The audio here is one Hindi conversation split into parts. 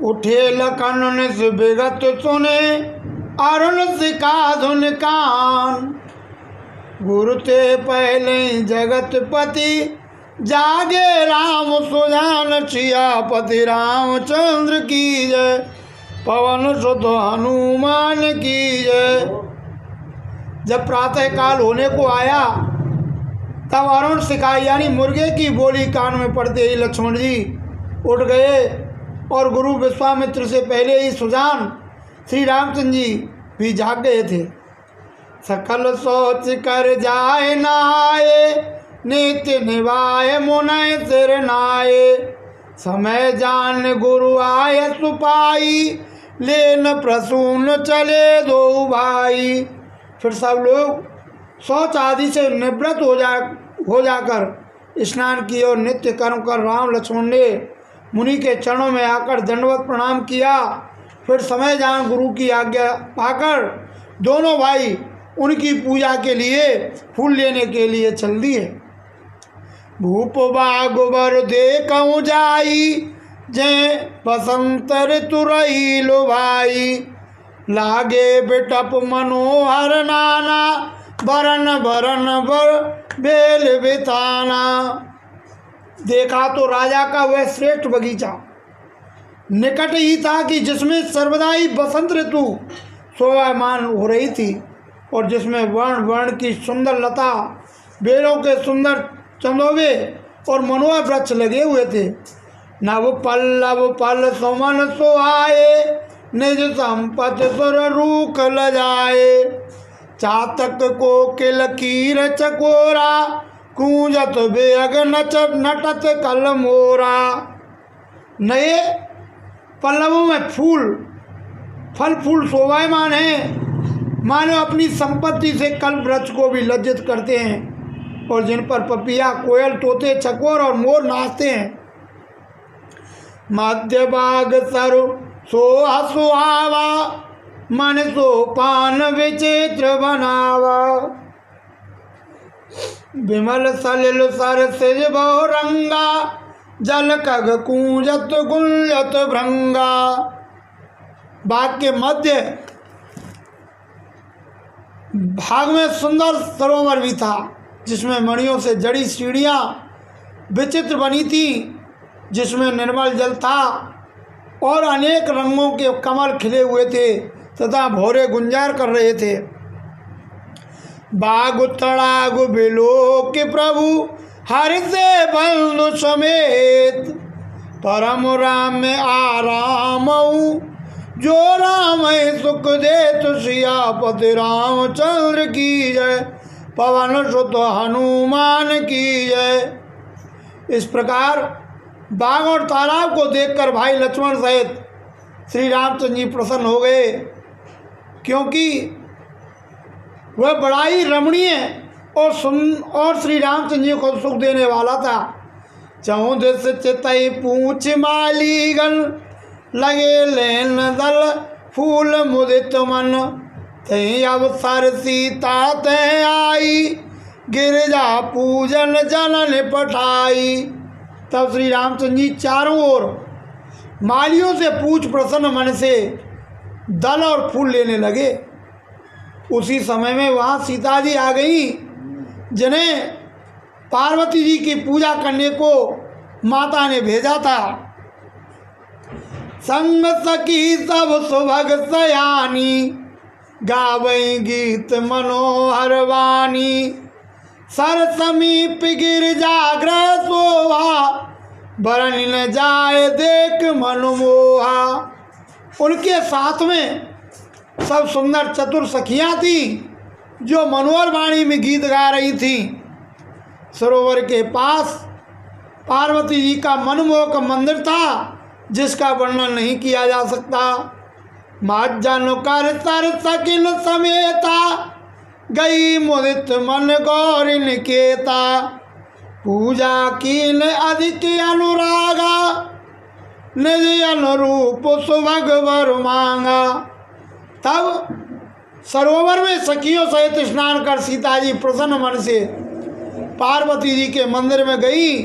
उठे लखन निस विगत सुने, अरुण सिका धुन कान। गुरु ते पहले जगत पति, जागे राम सुजान सियापति रामचंद्र की जय। पवन सुत हनुमान की जय। जब प्रातः काल होने को आया तब अरुण सिकाई यानी मुर्गे की बोली कान में पड़ते ही लक्ष्मण जी उठ गए और गुरु विश्वामित्र से पहले ही सुजान श्री रामचंद्र जी भी जाग गए थे। सकल सोच कर जाए नहाए, नित्य निभाए मुनय सिर नाये। समय जान गुरु आए सुपाई, लेन प्रसून चले दो भाई। फिर सब लोग शौच आदि से निवृत्त हो जाकर स्नान किए और नित्य कर्म कर राम लक्ष्मण ने मुनि के चरणों में आकर दंडवत प्रणाम किया। फिर समय जान गुरु की आज्ञा पाकर दोनों भाई उनकी पूजा के लिए फूल लेने के लिए चल दिए। भूप बाग बर देखऊँ जाई, जय बसंत ऋतु रही लो भाई। लागे बिटप मनोहर नाना, बरन बरन बर बेल बिताना। देखा तो राजा का वह श्रेष्ठ बगीचा निकट ही था कि जिसमें सर्वदा ही बसंत ऋतु शोभायमान हो रही थी और जिसमें वर्ण वर्ण की सुंदर लता, बेलों के सुंदर चंदोवे और मनोहर वृक्ष लगे हुए थे। नव पल्लव पल सुमन सुहाए, निज संपत सुर रूख लजाए। चातक कोकिल कीर चकोरा, कूंजत बेग नटत कल मोरा। नए पल्लवों में फल फूल शोभायमान हैं, मानो अपनी संपत्ति से कल वृक्ष को भी लज्जित करते हैं और जिन पर पपिया, कोयल, तोते, चकोर और मोर नाचते हैं। मध्य बाग सरु सोहा सुहावा, मन सो पान विचित्र बनावा। विमल सलिल सर सिज बहु रंगा, जल कग कूंजत गुंजत भृंगा। बाग के मध्य भाग में सुंदर सरोवर भी था, जिसमें मणियों से जड़ी सीढ़ियाँ विचित्र बनी थी, जिसमें निर्मल जल था और अनेक रंगों के कमल खिले हुए थे तथा भौरे गुंजार कर रहे थे। बाग तड़ाग बिलो के प्रभु, हरि से बंधु समेत। परम राम में आराम, जो राम सुख दे तो सियापति रामचंद्र की जय। पवन सुत हनुमान की जय। इस प्रकार बाग और तालाब को देखकर भाई लक्ष्मण सहित श्री रामचंद्र जी प्रसन्न हो गए, क्योंकि वह बड़ा ही रमणीय और श्री रामचंद्र जी को सुख देने वाला था। चौद से चितई पूछ मालीगन, लगे लेन दल फूल मुदित मन। तय अवसर सीता तय आई, गिरजा पूजन जनन पठाई। तब श्री रामचंद्र जी चारों ओर मालियों से पूछ प्रसन्न मन से दल और फूल लेने लगे। उसी समय में वहाँ सीता जी आ गई, जिन्हें पार्वती जी की पूजा करने को माता ने भेजा था। संग सखी सब सुभग सयानी, गावई गीत मनोहर वाणी। सर समीप गिरजाग्रह शोभा, बरन न जाए देख मनमोहा। उनके साथ में सब सुंदर चतुर सखियाँ थीं, जो मनोहर वाणी में गीत गा रही थीं। सरोवर के पास पार्वती जी का मनमोहक मंदिर था, जिसका वर्णन नहीं किया जा सकता। माजन कर सर सकिन समेता, गई मुदित मन गौरी निकेता। पूजा कीन अधिक अनुरागा, निज अनुरूप सुभग वर मांगा। तब सरोवर में सखियों सहित स्नान कर सीता जी प्रसन्न मन से पार्वती जी के मंदिर में गई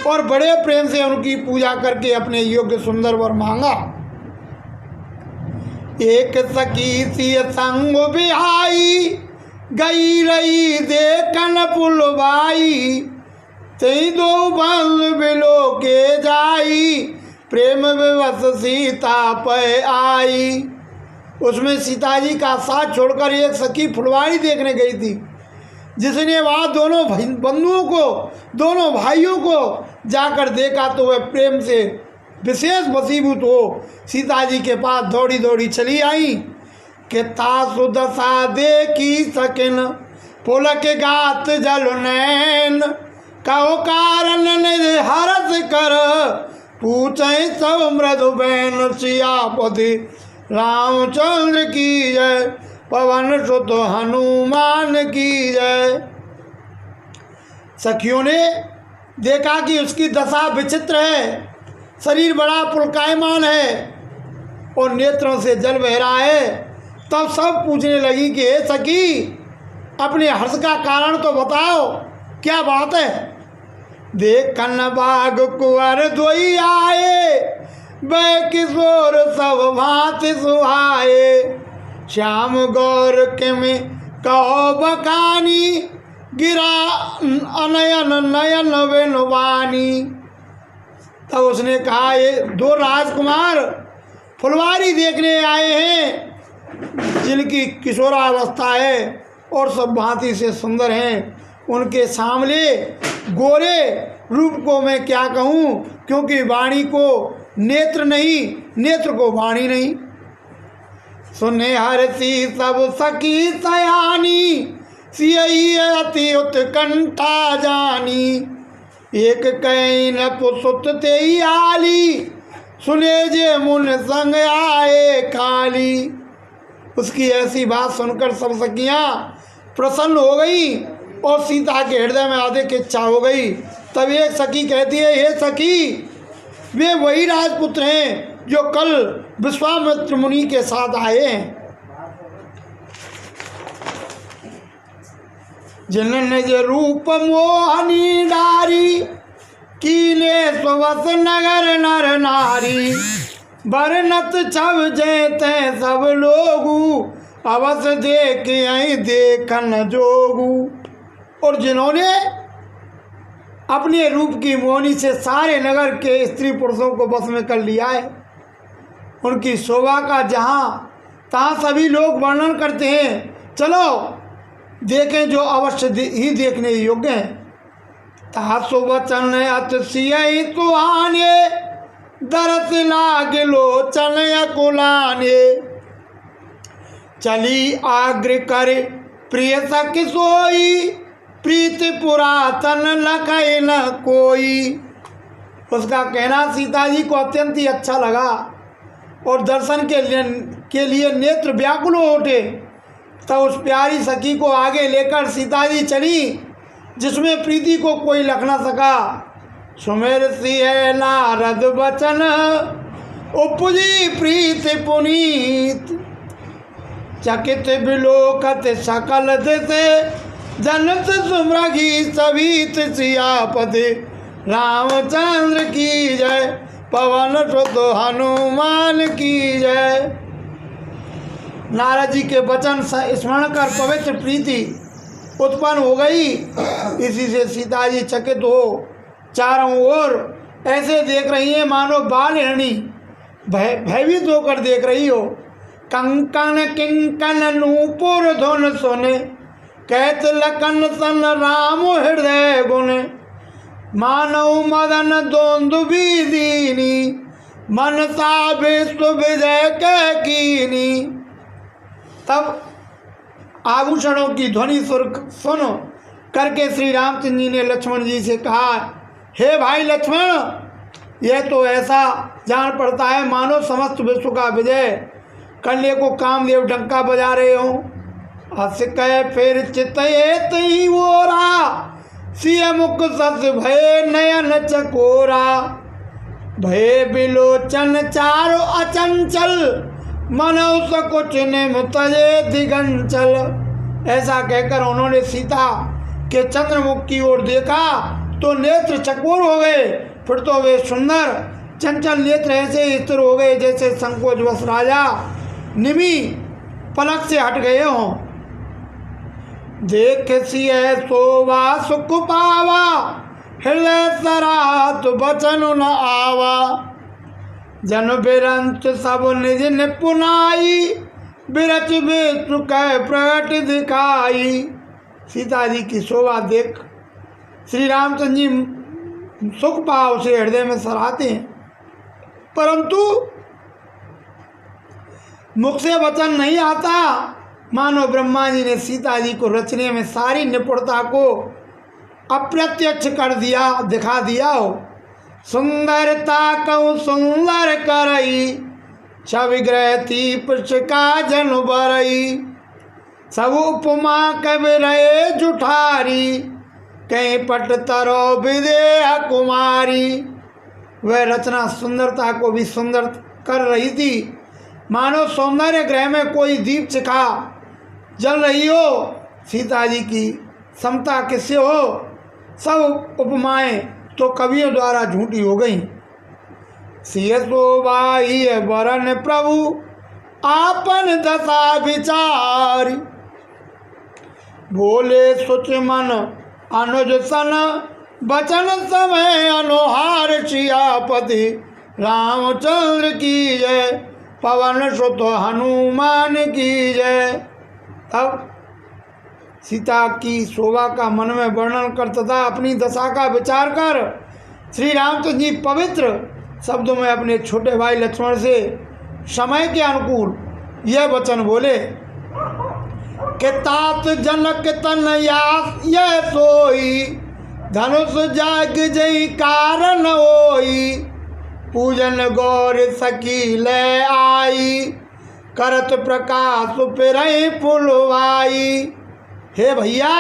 और बड़े प्रेम से उनकी पूजा करके अपने योग्य सुंदर वर मांगा। एक सखी सी संग बिहाई, गई रही देखन पुलवाई, तई दो बंद बिलो के जाई, प्रेम विवश सीता पे आई। उसमें सीता जी का साथ छोड़कर एक सखी फुलवारी देखने गई थी, जिसने वहाँ दोनों बंधुओं को, दोनों भाइयों को जाकर देखा तो वह प्रेम से विशेष वशीभूत हो सीता जी के पास दौड़ी दौड़ी चली आई कि तासु दशा देखी सकिन पुलक गात जल नैन, कहो कारण निज हरस कर पूछे सब मृदु बैन, सियापति रामचंद्र की जय, पवन सुत हनुमान की जय। सखियों ने देखा कि उसकी दशा विचित्र है, शरीर बड़ा पुलकायमान है और नेत्रों से जल बह रहा है। तब सब पूछने लगी कि हे सखी, अपने हर्ष का कारण तो बताओ, क्या बात है। देखन बाग कुंवर दोई आए, बै किशोर सब भांति सुहाए, श्याम गौर के में कहो बकानी, गिरा अनयन नयन वेणुवानी। तब उसने कहा, ये दो राजकुमार फुलवारी देखने आए हैं, जिनकी किशोरावस्था है और सब भांति से सुंदर हैं। उनके सामने गोरे रूप को मैं क्या कहूँ, क्योंकि वाणी को नेत्र नहीं, नेत्र को वाणी नहीं। सुने हरसी सब सखी सयानी, सियई अति उत्कंठा जानी, एक कहीं न पुसुत ते आली, सुने जे मुन संग आए खाली। उसकी ऐसी बात सुनकर सब सखियाँ प्रसन्न हो गई और सीता के हृदय में आने की इच्छा हो गई। तब एक सखी कहती है, हे सखी, वे वही राजपुत्र हैं जो कल विश्वामित्र मुनि के साथ आए हैं, जिन्होंने जो रूप मोहनी डारी, कीले सुवस नगर नर नारी, बरनत छव जेते सब लोगू, अवस देख आई देखन जोगू। और जिन्होंने अपने रूप की मोहनी से सारे नगर के स्त्री पुरुषों को बस में कर लिया है, उनकी शोभा का जहाँ तहाँ सभी लोग वर्णन करते हैं। चलो देखें जो अवश्य ही देखने योग्य हैं। तासु वचन अतिशय तुहाने, दरस लाग लोचन अकुलाने, चली आग्र कर प्रिय सखी सोई, प्रीति पुरातन लखै न कोई। उसका कहना सीता जी को अत्यंत ही अच्छा लगा और दर्शन के लिए नेत्र व्याकुल हो उठे। तब उस प्यारी सखी को आगे लेकर सीता जी चली, जिसमें प्रीति को कोई लख न सका। सुमेर सिंह नारद बचन, उपजी प्रीति पुनीत, चकित बिलोकत सकल दिसे, जनत सुमृगी सभीत, सियापति रामचंद्र की जय, पवन सुत हनुमान की जय। नारद जी के वचन स्मरण कर पवित्र प्रीति उत्पन्न हो गई। इसी से सीता जी चकित हो चारों ओर ऐसे देख रही हैं मानो बाल हिरणी भयभीत होकर देख रही हो। कंकन किंकन नूपुर धुन सुने, कहत लखन सन राम हृदय गुण, मानव मदन दोन्दुबी दीनी, मनसा विश्व विजय कह कीनी। तब आभूषणों की ध्वनि सुन करके श्री रामचंद्र जी ने लक्ष्मण जी से कहा, हे भाई लक्ष्मण, यह तो ऐसा जान पड़ता है मानो समस्त विश्व का विजय करने को कामदेव डंका बजा रहे हो। हस कह फिर चितये तई ओरा, सिय मुख सस भय नयन चकोरा, भय बिलोचन चारो अचंचल, मनौ सकुच निम तजे दिगंचल। ऐसा कहकर उन्होंने सीता के चंद्रमुख की ओर देखा तो नेत्र चकोर हो गए। फिर तो वे सुंदर चंचल नेत्र ऐसे स्थिर हो गए जैसे संकोचवश राजा निमी पलक से हट गए हों। देख सिय शोभा सुख पावा, हृदय सरात बचन न आवा। जन बिरंच सब निज निपुनाई, बिरच विष्णु कह प्रगट दिखाई। सीता जी की शोभा देख श्री रामचंद्र जी सुख भाव से हृदय में सराहते हैं, परंतु मुख से वचन नहीं आता। मानो ब्रह्मा जी ने सीता जी को रचने में सारी निपुणता को अप्रत्यक्ष कर दिया, दिखा दिया हो। सुंदरता कहूँ सुंदर करई, छवि ग्रहती पुष का जन बरई। सब उपमा कवि रहे जुठारी, कहीं पट तरो विदेह कुमारी। वह रचना सुंदरता को भी सुंदर कर रही थी, मानो सौंदर्य ग्रह में कोई दीप शिखा जल रही हो। सीता जी की समता किससे हो? सब उपमाएं तो कवियों द्वारा झूठी हो गई। सिय शोभाई वरन प्रभु आपन दशा विचार। बोले सुच मन अनुज सन, बचन समय अनुहार। सियापति रामचंद्र की जय, पवन सुत हनुमान की जय। अब सीता की शोभा का मन में वर्णन कर तथा अपनी दशा का विचार कर श्री रामचंद्र जी पवित्र शब्दों में अपने छोटे भाई लक्ष्मण से समय के अनुकूल यह वचन बोले कि तात जनक तन यास यह सोई, धनुष जाग जई कारण होई। पूजन गौर सकी ले आई, करत प्रकाश पिरई फुलवाई। हे भैया,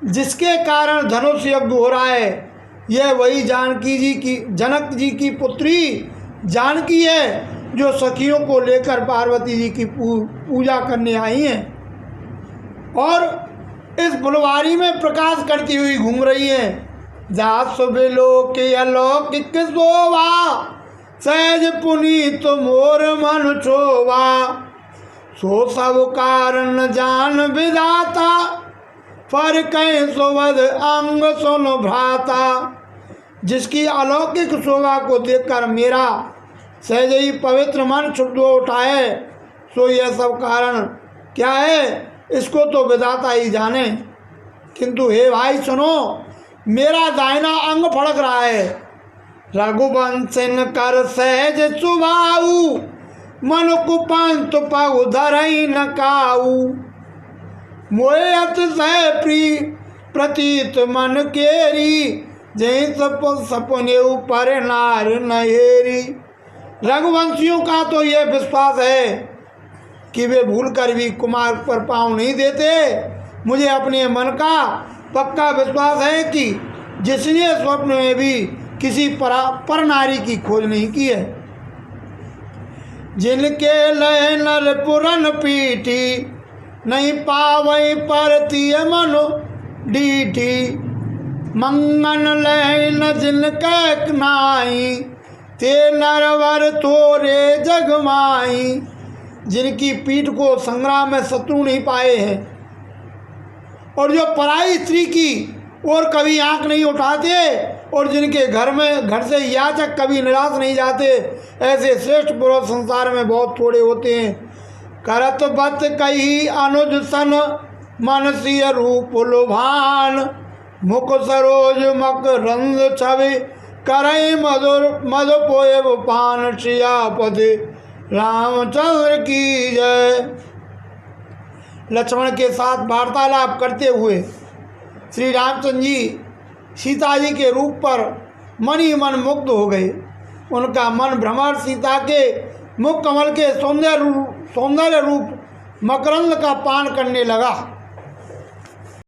जिसके कारण धनुष यज्ञ हो रहा है, यह वही जानकी जी की, जनक जी की पुत्री जानकी है, जो सखियों को लेकर पार्वती जी की पूजा करने आई हैं और इस फुलवारी में प्रकाश करती हुई घूम रही हैं। दास बिलोक अलौकिक शोभा, सहज पुनीत मोर मन छोवा। सो सब कारण जान विधाता, पर कहीं सुवध अंग सुन भ्राता। जिसकी अलौकिक शोभा को देखकर मेरा सहज ही पवित्र मन क्षुब्ध हो उठा है, सो यह सब कारण क्या है, इसको तो विधाता ही जाने। किंतु हे भाई सुनो, मेरा दाहिना अंग फड़क रहा है। रघुवंशन कर सहज सुभाऊ, मन कुपंत पग धरई न काऊ। मोहे अतिशय प्रिय प्रतीत मन केरी, जय सपने ऊपर नार नहेरी। रघुवंशियों का तो यह विश्वास है कि वे भूल कर भी कुमार पर पाँव नहीं देते। मुझे अपने मन का पक्का विश्वास है कि जिसने स्वप्न में भी किसी पर नारी की खोज नहीं की है। जिनके लय नर पुरन पीठी, नहीं पावई परतीय मनो डीठी। मंगन लय न जिनके नाई, ते नरवर थोरे जगमाई। जिनकी पीठ को संग्राम में शत्रु नहीं पाए हैं और जो पराई स्त्री की और कभी आंख नहीं उठाते और जिनके घर से याचक कभी निराश नहीं जाते, ऐसे श्रेष्ठ पुरुष संसार में बहुत थोड़े होते हैं। करत बत कही अनुज सन, मन सिय रूप लुभान। मुख सरोज मकरंद छवि, करई मधुर मधुपोय पान। सियापति रामचंद्र की जय। लक्ष्मण के साथ वार्तालाप करते हुए श्री रामचंद्र जी सीता जी के रूप पर मन ही मन मुग्ध हो गए। उनका मन भ्रमर सीता के मुख कमल के सौंदर्य रूप मकरंद का पान करने लगा।